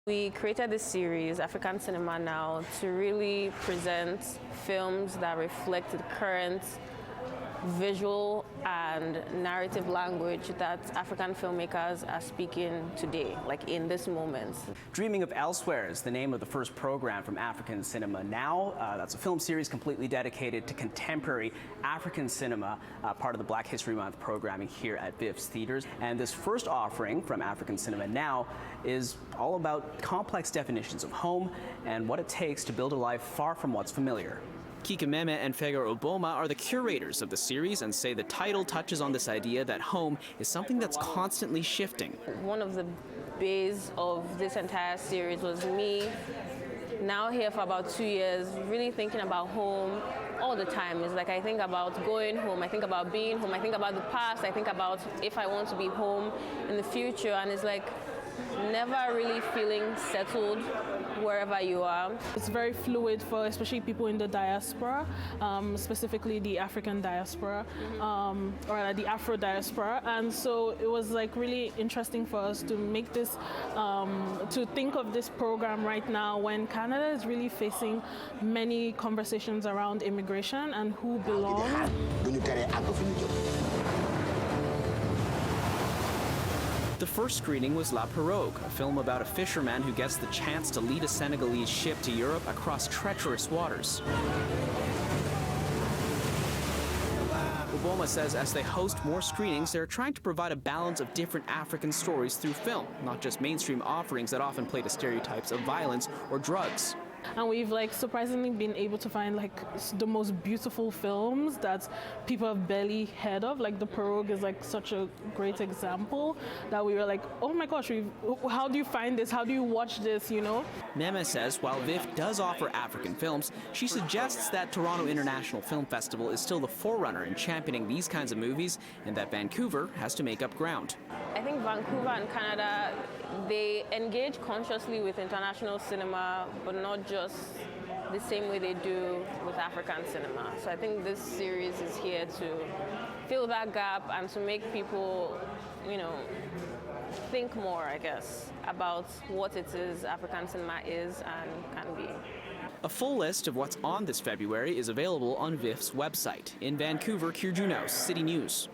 We created this series, African Cinema Now, to really present films that reflect the current visual and narrative language that African filmmakers are speaking today, like in this moment. Dreaming of Elsewhere is the name of the first program from African Cinema Now. That's a film series completely dedicated to contemporary African cinema, part of the Black History Month programming here at VIFF's theaters. And this first offering from African Cinema Now is all about complex definitions of home and what it takes to build a life far from what's familiar. Kika Meme and Fegar Oboma are the curators of the series and say the title touches on this idea that home is something that's constantly shifting. One of the bases of this entire series was me now here for about 2 years, really thinking about home all the time. It's like I think about going home, I think about being home, I think about the past, I think about if I want to be home in the future, and it's like never really feeling settled wherever you are. It's very fluid for especially people in the diaspora, specifically the African diaspora, or the Afro diaspora. And so it was like really interesting for us to make this, to think of this program right now when Canada is really facing many conversations around immigration and who belongs. The first screening was La Pirogue, a film about a fisherman who gets the chance to lead a Senegalese ship to Europe across treacherous waters. Oboma says as they host more screenings, they're trying to provide a balance of different African stories through film, not just mainstream offerings that often play to stereotypes of violence or drugs. And we've surprisingly been able to find the most beautiful films that people have barely heard of. Like The Pirogue is such a great example that we were like, oh my gosh, how do you find this? How do you watch this, you know? Meme says while VIFF does offer African films, she suggests that Toronto International Film Festival is still the forerunner in championing these kinds of movies and that Vancouver has to make up ground. I think Vancouver and Canada, they engage consciously with international cinema, but not just the same way they do with African cinema. So I think this series is here to fill that gap and to make people, think more, I guess, about what it is African cinema is and can be. A full list of what's on this February is available on VIFF's website. In Vancouver, Kier Junos, City News.